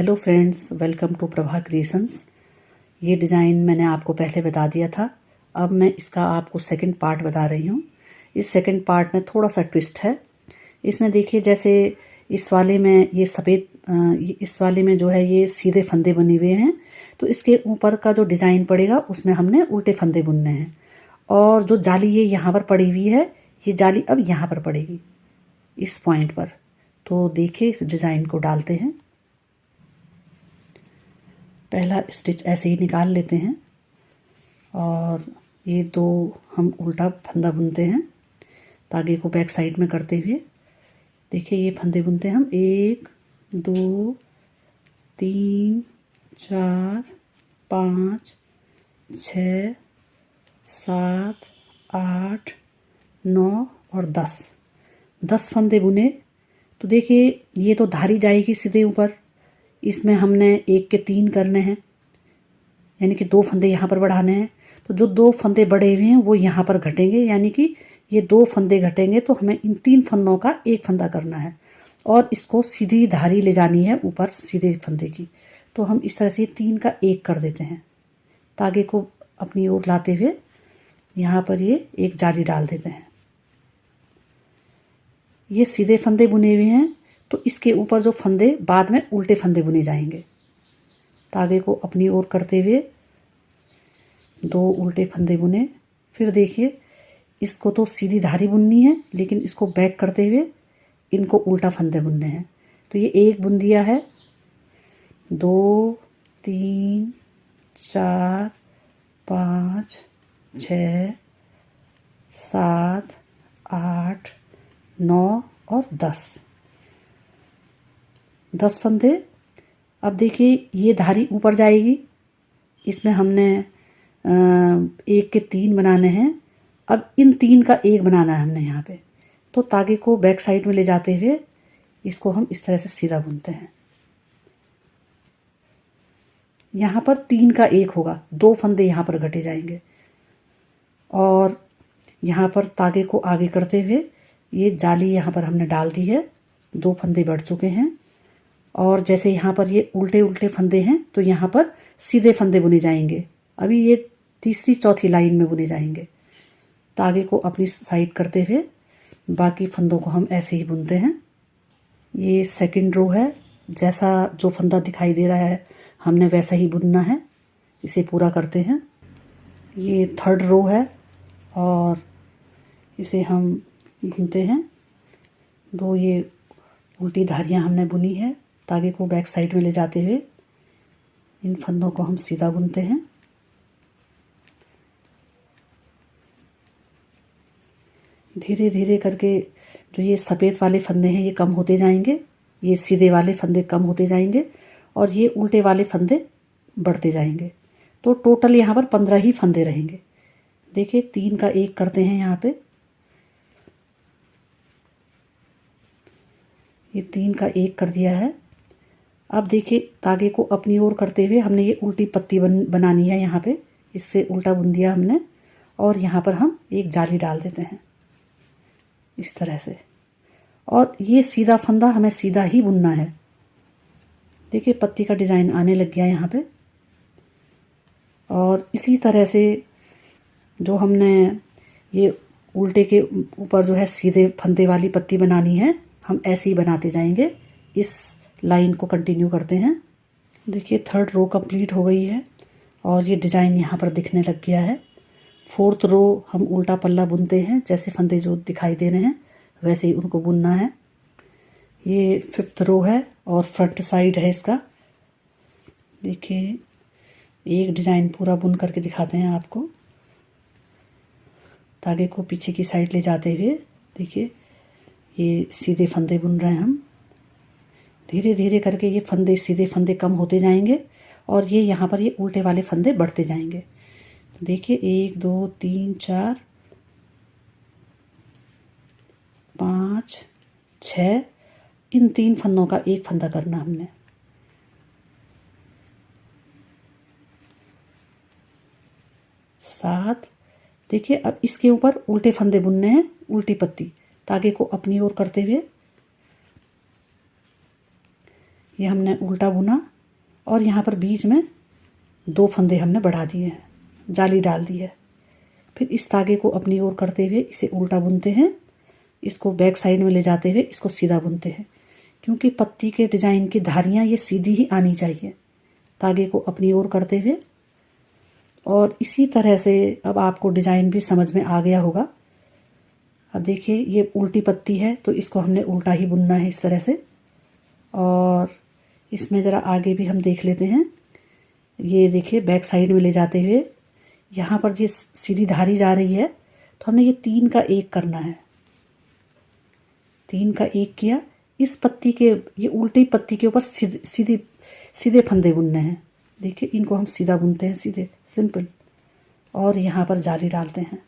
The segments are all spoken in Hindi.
Hello friends, welcome to Prabha creations. ये डिज़ाइन मैंने आपको पहले बता दिया था। अब मैं इसका आपको सेकंड पार्ट बता रही हूँ। इस सेकंड पार्ट में थोड़ा सा ट्विस्ट है। इसमें देखिए, जैसे इस वाले में ये सफ़ेद, इस वाले में जो है ये सीधे फंदे बने हुए हैं, तो इसके ऊपर का जो डिज़ाइन पड़ेगा उसमें हमने उल्टे फंदे बुनने हैं। और जो जाली ये यहाँ पर पड़ी हुई है, ये जाली अब यहाँ पर पड़ेगी, इस पॉइंट पर। तो देखिए, इस डिज़ाइन को डालते हैं। पहला स्टिच ऐसे ही निकाल लेते हैं और ये दो हम उल्टा फंदा बुनते हैं धागे को बैक साइड में करते हुए। देखिए, ये फंदे बुनते हैं हम 1 2 3 4 5 6 7 8 9 और 10 फंदे बुने। तो देखिए, ये तो धारी जाएगी सीधे ऊपर। इसमें हमने 1 के 3 करने हैं, यानी कि 2 फंदे यहाँ पर बढ़ाने हैं। तो जो 2 फंदे बढ़े हुए हैं वो यहाँ पर घटेंगे, यानी कि ये 2 फंदे घटेंगे तो हमें इन 3 फंदों का 1 फंदा करना है और इसको सीधी धारी ले जानी है ऊपर सीधे फंदे की। तो हम इस तरह से 3 का 1 कर देते हैं। धागे को अपनी ओर लाते हुए यहाँ पर ये एक जाली डाल देते हैं। ये सीधे फंदे बुने हुए हैं, तो इसके ऊपर जो फंदे बाद में उल्टे फंदे बुने जाएंगे। धागे को अपनी ओर करते हुए 2 उल्टे फंदे बुने। फिर देखिए, इसको तो सीधी धारी बुननी है, लेकिन इसको बैक करते हुए इनको उल्टा फंदे बुनने हैं। तो ये 1 बुन दिया है, 2 3 4 5 6 7 8 9 और 10 फंदे। अब देखिए, ये धारी ऊपर जाएगी। इसमें हमने 1 के 3 बनाने हैं। अब इन 3 का 1 बनाना है हमने यहाँ पे। तो धागे को बैक साइड में ले जाते हुए इसको हम इस तरह से सीधा बुनते हैं। यहाँ पर 3 का 1 होगा, 2 फंदे यहाँ पर घटे जाएंगे। और यहाँ पर धागे को आगे करते हुए ये जाली यहाँ पर हमने डाल दी है। 2 फंदे बढ़ चुके हैं और जैसे यहाँ पर ये उल्टे उल्टे फंदे हैं, तो यहाँ पर सीधे फंदे बुने जाएंगे। अभी ये तीसरी चौथी लाइन में बुने जाएंगे। धागे को अपनी साइड करते हुए बाकी फंदों को हम ऐसे ही बुनते हैं। ये सेकंड रो है। जैसा जो फंदा दिखाई दे रहा है हमने वैसा ही बुनना है। इसे पूरा करते हैं। ये थर्ड रो है और इसे हम बुनते हैं। 2 ये उल्टी धारियाँ हमने बुनी है। धागे को बैक साइड में ले जाते हुए इन फंदों को हम सीधा बुनते हैं। धीरे धीरे करके जो ये सफ़ेद वाले फंदे हैं ये कम होते जाएंगे, ये सीधे वाले फंदे कम होते जाएंगे और ये उल्टे वाले फंदे बढ़ते जाएंगे। तो टोटल यहाँ पर 15 ही फंदे रहेंगे। देखिए, 3 का 1 करते हैं यहाँ पे। ये 3 का 1 कर दिया है। अब देखिए, धागे को अपनी ओर करते हुए हमने ये उल्टी पत्ती बनानी है यहाँ पे। इससे उल्टा बुन दिया हमने और यहाँ पर हम एक जाली डाल देते हैं इस तरह से। और ये सीधा फंदा हमें सीधा ही बुनना है। देखिए, पत्ती का डिज़ाइन आने लग गया यहाँ पे। और इसी तरह से जो हमने ये उल्टे के ऊपर जो है सीधे फंदे वाली पत्ती बनानी है, हम ऐसे ही बनाते जाएंगे। इस लाइन को कंटिन्यू करते हैं। देखिए, थर्ड रो कंप्लीट हो गई है और ये डिज़ाइन यहाँ पर दिखने लग गया है। फोर्थ रो हम उल्टा पल्ला बुनते हैं। जैसे फंदे जो दिखाई दे रहे हैं वैसे ही उनको बुनना है। ये 5th रो है और फ्रंट साइड है इसका। देखिए, एक डिज़ाइन पूरा बुन करके दिखाते हैं आपको। धागे को पीछे की साइड ले जाते हुए देखिए, ये सीधे फंदे बुन रहे हैं हम। धीरे धीरे करके ये फंदे सीधे फंदे कम होते जाएंगे और ये यहाँ पर ये उल्टे वाले फंदे बढ़ते जाएंगे। तो देखिए, 1 2 3 4 5 6 इन 3 फंदों का 1 फंदा करना हमने। सात। देखिए, अब इसके ऊपर उल्टे फंदे बुनने हैं, उल्टी पत्ती। धागे को अपनी ओर करते हुए ये हमने उल्टा बुना और यहाँ पर बीच में 2 फंदे हमने बढ़ा दिए हैं, जाली डाल दी है। फिर इस धागे को अपनी ओर करते हुए इसे उल्टा बुनते हैं, इसको बैक साइड में ले जाते हुए इसको सीधा बुनते हैं, क्योंकि पत्ती के डिज़ाइन की धारियाँ ये सीधी ही आनी चाहिए। धागे को अपनी ओर करते हुए और इसी तरह से अब आपको डिज़ाइन भी समझ में आ गया होगा। अब देखिए ये उल्टी पत्ती है तो इसको हमने उल्टा ही बुनना है इस तरह से। और इसमें ज़रा आगे भी हम देख लेते हैं। ये देखिए बैक साइड में ले जाते हुए यहाँ पर ये सीधी धारी जा रही है तो हमने ये 3 का 1 करना है। 3 का 1 किया, इस पत्ती के ये उल्टी पत्ती के ऊपर सीधे फंदे बुनने हैं। देखिए इनको हम सीधा बुनते हैं, सीधे सिंपल, और यहाँ पर जाली डालते हैं।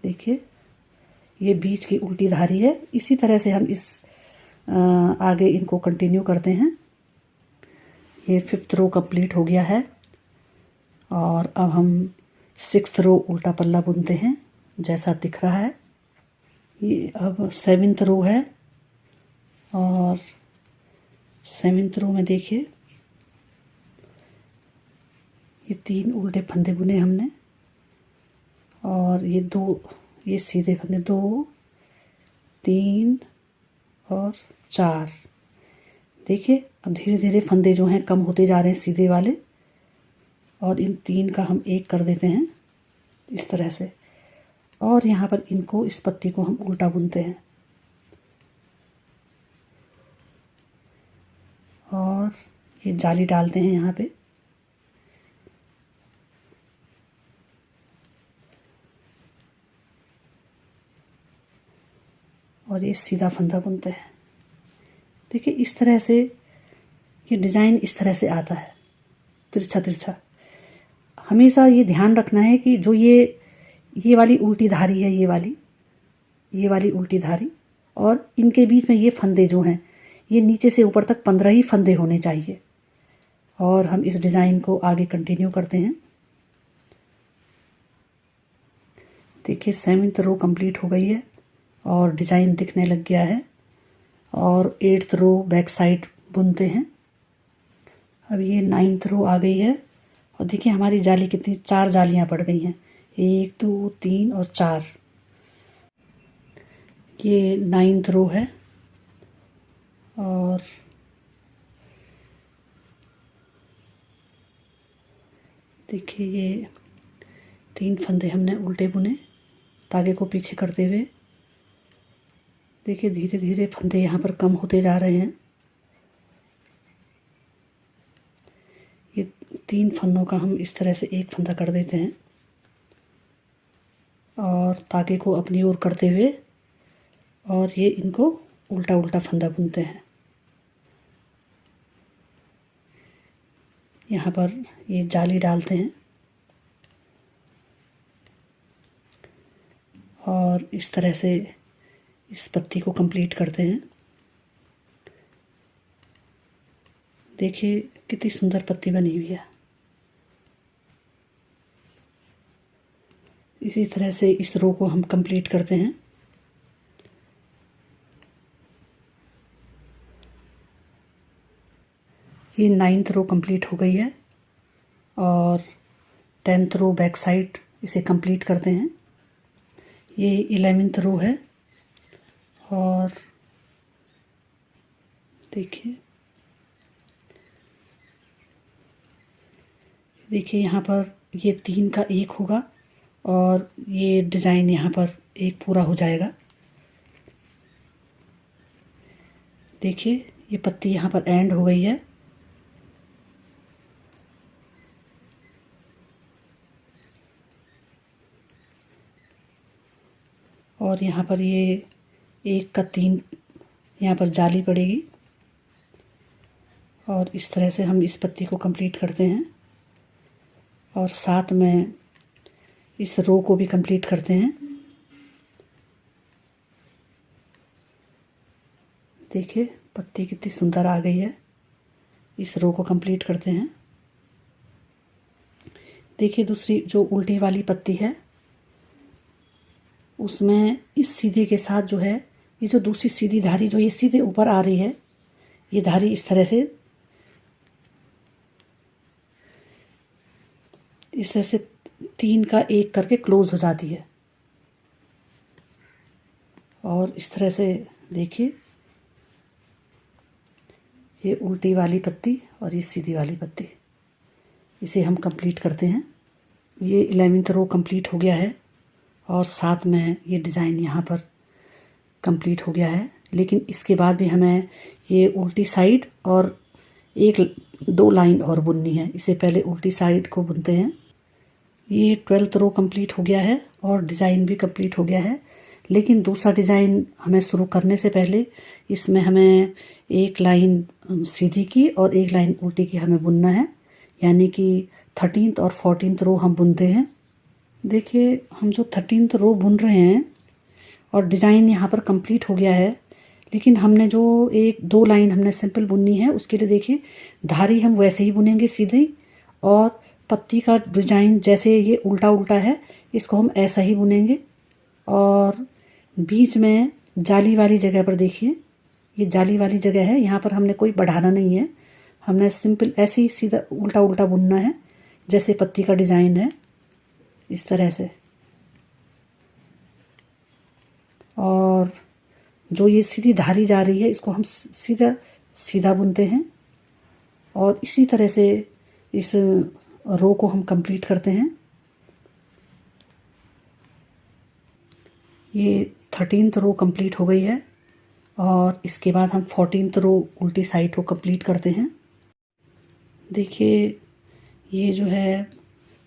देखिए ये बीच की उल्टी धारी है। इसी तरह से हम इस आगे इनको कंटिन्यू करते हैं। ये 5th रो कंप्लीट हो गया है और अब हम 6th रो उल्टा पल्ला बुनते हैं जैसा दिख रहा है। ये अब 7th रो है और 7th रो में देखिए ये 3 उल्टे फंदे बुने हमने और ये 2 ये सीधे फंदे, 2 3 और 4। देखिए अब धीरे धीरे फंदे जो हैं कम होते जा रहे हैं सीधे वाले, और इन 3 का हम 1 कर देते हैं इस तरह से। और यहाँ पर इनको, इस पत्ती को हम उल्टा बुनते हैं और ये जाली डालते हैं यहाँ पे। और ये सीधा फंदा बुनते हैं। देखिए इस तरह से ये डिज़ाइन इस तरह से आता है, तिरछा तिरछा। हमेशा ये ध्यान रखना है कि जो ये वाली उल्टी धारी है, ये वाली उल्टी धारी, और इनके बीच में ये फंदे जो हैं ये नीचे से ऊपर तक 15 ही फंदे होने चाहिए। और हम इस डिज़ाइन को आगे कंटिन्यू करते हैं। देखिए 7th रो कंप्लीट हो गई है और डिज़ाइन दिखने लग गया है। और 8th रो बैक साइड बुनते हैं। अब ये 9th रो आ गई है और देखिए हमारी जाली कितनी, 4 जालियां पड़ गई हैं, 1 2 3 और 4। ये 9th रो है और देखिए ये 3 फंदे हमने उल्टे बुने धागे को पीछे करते हुए। देखिए धीरे धीरे फंदे यहाँ पर कम होते जा रहे हैं। ये 3 फंदों का हम इस तरह से 1 फंदा कर देते हैं और धागे को अपनी ओर करते हुए और ये इनको उल्टा उल्टा फंदा बुनते हैं। यहाँ पर ये जाली डालते हैं और इस तरह से इस पत्ती को कंप्लीट करते हैं। देखिए कितनी सुंदर पत्ती बनी हुई है। इसी तरह से इस रो को हम कंप्लीट करते हैं। ये 9th रो कंप्लीट हो गई है और 10th रो बैक साइड इसे कंप्लीट करते हैं। ये 11th रो है और देखिए यहाँ पर ये 3 का 1 होगा और ये डिज़ाइन यहाँ पर एक पूरा हो जाएगा। देखिए ये पत्ती यहाँ पर एंड हो गई है। और यहाँ पर ये 1 का 3 यहाँ पर जाली पड़ेगी और इस तरह से हम इस पत्ती को कंप्लीट करते हैं और साथ में इस रो को भी कंप्लीट करते हैं। देखिए पत्ती कितनी सुंदर आ गई है। इस रो को कंप्लीट करते हैं। देखिए दूसरी जो उल्टी वाली पत्ती है उसमें इस सीधे के साथ जो है ये जो दूसरी सीधी धारी जो ये सीधे ऊपर आ रही है, ये धारी इस तरह से तीन का एक करके क्लोज हो जाती है। और इस तरह से देखिए, ये उल्टी वाली पत्ती और ये सीधी वाली पत्ती, इसे हम कंप्लीट करते हैं। ये 11th रो कंप्लीट हो गया है और साथ में ये डिज़ाइन यहाँ पर कंप्लीट हो गया है। लेकिन इसके बाद भी हमें ये उल्टी साइड और दो लाइन और बुननी है। इसे पहले उल्टी साइड को बुनते हैं। ये 12th रो कंप्लीट हो गया है और डिज़ाइन भी कंप्लीट हो गया है। लेकिन दूसरा डिज़ाइन हमें शुरू करने से पहले इसमें हमें एक लाइन सीधी की और एक लाइन उल्टी की हमें बुनना है, यानी कि 13th और 14th रो हम बुनते हैं। देखिए, हम जो 13th रो बुन रहे हैं और डिज़ाइन यहाँ पर कंप्लीट हो गया है, लेकिन हमने जो दो लाइन हमने सिंपल बुननी है, उसके लिए देखिए धारी हम वैसे ही बुनेंगे सीधे ही, और पत्ती का डिज़ाइन जैसे ये उल्टा उल्टा है इसको हम ऐसा ही बुनेंगे। और बीच में जाली वाली जगह पर देखिए, ये जाली वाली जगह है, यहाँ पर हमने कोई बढ़ाना नहीं है, हमने सिंपल ऐसे ही सीधा उल्टा उल्टा बुनना है जैसे पत्ती का डिज़ाइन है, इस तरह से। और जो ये सीधी धारी जा रही है इसको हम सीधा सीधा बुनते हैं और इसी तरह से इस रो को हम कंप्लीट करते हैं। ये 13th रो कंप्लीट हो गई है और इसके बाद हम 14th रो उल्टी साइड को कंप्लीट करते हैं। देखिए, ये जो है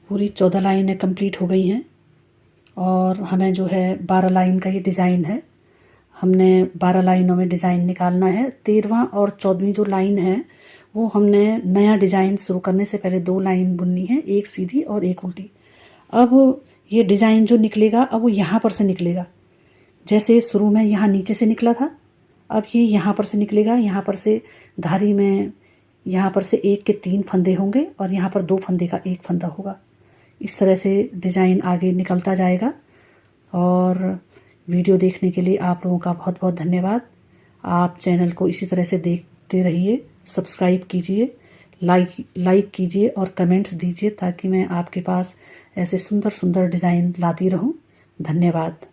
पूरी 14 लाइनें कंप्लीट हो गई हैं और हमें जो है 12 लाइन का ये डिज़ाइन है। हमने 12 लाइनों में डिज़ाइन निकालना है। 13वां और 14वीं जो लाइन है वो हमने नया डिज़ाइन शुरू करने से पहले 2 लाइन बुननी है, एक सीधी और एक उल्टी। अब ये डिज़ाइन जो निकलेगा अब वो यहाँ पर से निकलेगा, जैसे शुरू में यहाँ नीचे से निकला था, अब ये यहाँ पर से निकलेगा। यहाँ पर से धारी में यहाँ पर से 1 के 3 फंदे होंगे और यहाँ पर 2 फंदे का 1 फंदा होगा। इस तरह से डिज़ाइन आगे निकलता जाएगा। और वीडियो देखने के लिए आप लोगों का बहुत बहुत धन्यवाद। आप चैनल को इसी तरह से देखते रहिए, सब्सक्राइब कीजिए, लाइक कीजिए और कमेंट्स दीजिए, ताकि मैं आपके पास ऐसे सुंदर सुंदर डिज़ाइन लाती रहूं। धन्यवाद।